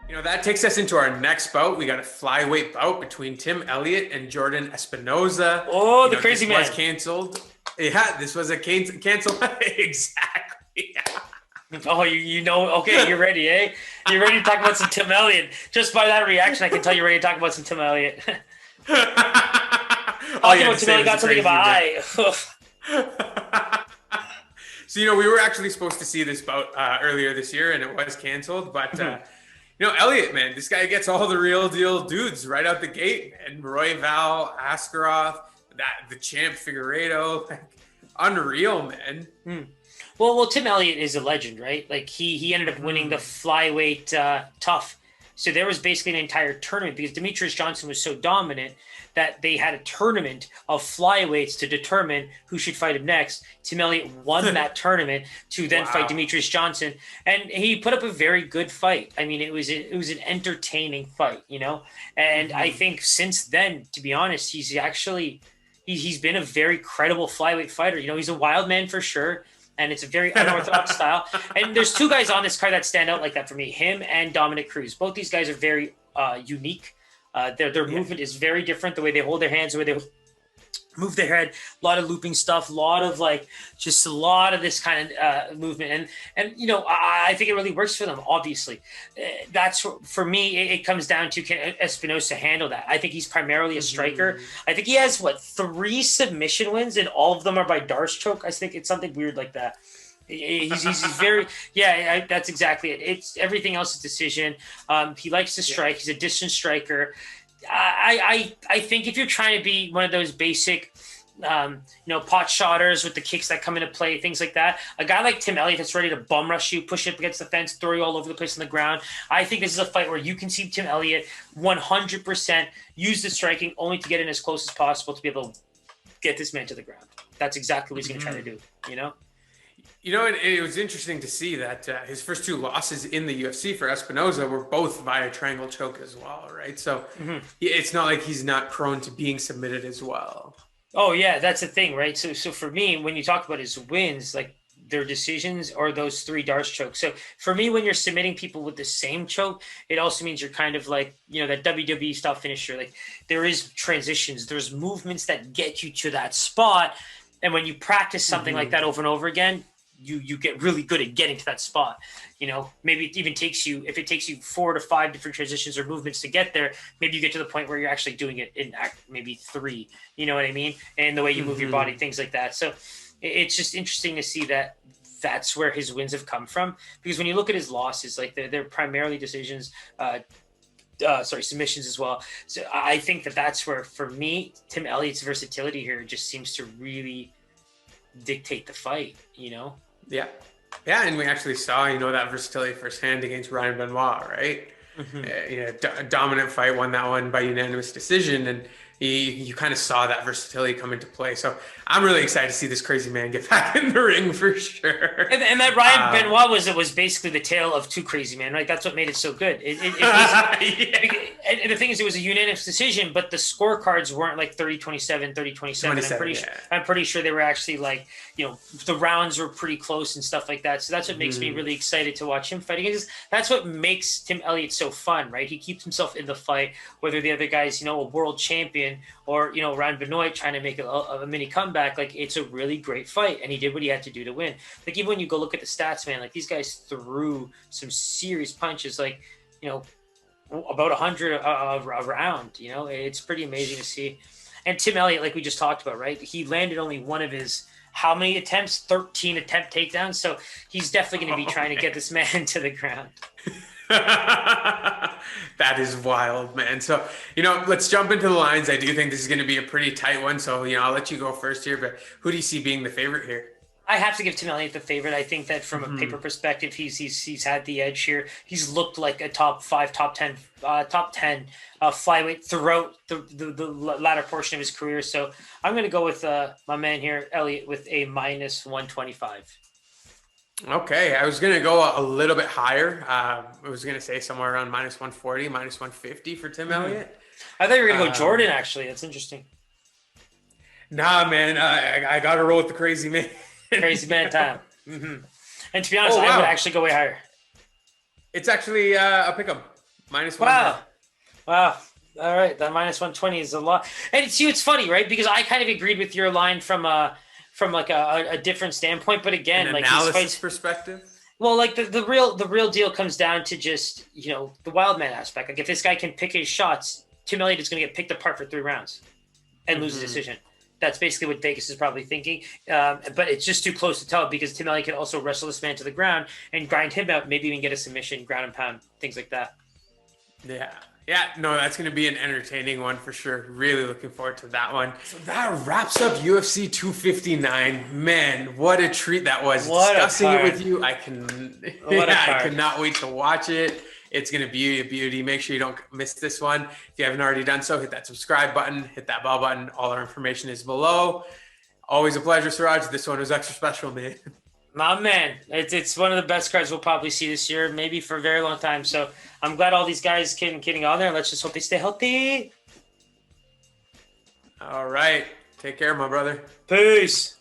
That takes us into our next bout. We got a flyweight bout between Tim Elliott and Jordan Espinosa. Oh, the crazy man. This was canceled. Yeah, this was a cancel. Exactly. Oh, okay, you're ready, eh? You're ready to talk about some Tim Elliott. Just by that reaction, I can tell you're ready to talk about some Tim Elliott. Talking about Tim Elliott got something in my eye. So, we were actually supposed to see this bout earlier this year, and it was canceled, but... Elliot, man, this guy gets all the real deal dudes right out the gate, man. Royval, Askarov, the champ Figueiredo, unreal, man. Well, Tim Elliott is a legend, right? Like he ended up winning the flyweight tough. So there was basically an entire tournament because Demetrius Johnson was so dominant that they had a tournament of flyweights to determine who should fight him next. Tim Elliott won that tournament to then fight Demetrius Johnson, and he put up a very good fight. I mean, it was an entertaining fight, And I think since then, to be honest, he's been a very credible flyweight fighter. He's a wild man for sure. And it's a very unorthodox style. And there's two guys on this card that stand out like that for me, him and Dominick Cruz. Both these guys are very unique. Their movement is very different. The way they hold their hands, the way they move their head, a lot of looping stuff, a lot of this kind of movement. And I think it really works for them, obviously. That's, for me, it comes down to, can Espinosa handle that? I think he's primarily a striker. I think he has, 3 submission wins, and all of them are by Darce choke. I think it's something weird like that. He's very that's exactly it. It's everything else is decision. He likes to strike. He's a distance striker. I think if you're trying to be one of those basic pot shotters with the kicks that come into play, things like that, a guy like Tim Elliott that's ready to bum rush you, push you up against the fence, throw you all over the place on the ground, I think this is a fight where you can see Tim Elliott 100% use the striking only to get in as close as possible to be able to get this man to the ground. That's exactly what he's going to try to do, It was interesting to see that his first 2 losses in the UFC for Espinosa were both via triangle choke as well, right? So it's not like he's not prone to being submitted as well. Oh, yeah, that's the thing, right? So for me, when you talk about his wins, their decisions are those 3 Darce chokes. So for me, when you're submitting people with the same choke, it also means you're kind of that WWE style finisher. There is transitions, there's movements that get you to that spot. And when you practice something like that over and over again, you get really good at getting to that spot. Maybe it even takes you, if it takes you 4 to 5 different transitions or movements to get there, maybe you get to the point where you're actually doing it in maybe 3, you know what I mean? And the way you move your body, things like that. So it's just interesting to see that that's where his wins have come from. Because when you look at his losses, they're primarily decisions, submissions as well. So I think that's where, for me, Tim Elliott's versatility here just seems to really dictate the fight, Yeah, and we actually saw, that versatility firsthand against Ryan Benoit, right? Dominant fight, won that one by unanimous decision, and you kind of saw that versatility come into play. So I'm really excited to see this crazy man get back in the ring for sure. And that Ryan Benoit was basically the tale of 2 crazy men, right? That's what made it so good. And the thing is, it was a unanimous decision, but the scorecards weren't 30-27, 30-27. I'm pretty sure they were actually the rounds were pretty close and stuff like that. So that's what makes me really excited to watch him fight. Because that's what makes Tim Elliott so fun, right? He keeps himself in the fight, whether the other guy's, a world champion or, Ryan Benoit trying to make a mini comeback. It's a really great fight. And he did what he had to do to win. Even when you go look at the stats, man, these guys threw some serious punches, about 100 a round, it's pretty amazing to see. And Tim Elliott, like we just talked about, right? He landed only one of his, how many attempts? 13 attempt takedowns. So he's definitely going to be trying to get this man to the ground. That is wild, man. So, let's jump into the lines. I do think this is going to be a pretty tight one. So, I'll let you go first here, but who do you see being the favorite here? I have to give Tim Elliott the favorite. I think that from a paper perspective, he's had the edge here. He's looked like a top 10 flyweight throughout the latter portion of his career. So I'm going to go with my man here, Elliott, with a -125. Okay, I was going to go a little bit higher. I was going to say somewhere around -140, -150 for Tim Elliott. I thought you were going to go Jordan, actually. That's interesting. Nah, man, I got to roll with the crazy man. Crazy man time. And to be honest, I would actually go way higher. It's actually a pick 'em. Minus Wow. 110. Wow. All right, that minus 120 is a lot. And see, it's funny, right? Because I kind of agreed with your line from like a different standpoint. But again, An like these analysis fights, perspective. well, like the real deal comes down to just the wild man aspect. Like if this guy can pick his shots, Tim Elliott is going to get picked apart for 3 rounds and lose a decision. That's basically what Vegas is probably thinking. But it's just too close to tell because Tim Elliott can also wrestle this man to the ground and grind him out, maybe even get a submission, ground and pound, things like that. Yeah, no, that's going to be an entertaining one for sure. Really looking forward to that one. So that wraps up UFC 259. Man, what a treat that was. What Discussing a it card. with you. I could not wait to watch it. It's going to be a beauty. Make sure you don't miss this one. If you haven't already done so, hit that subscribe button, hit that bell button. All our information is below. Always a pleasure, Siraj. This one was extra special, man. My man, it's one of the best cards we'll probably see this year, maybe for a very long time. So I'm glad all these guys getting on there. Let's just hope they stay healthy. All right. Take care, my brother. Peace.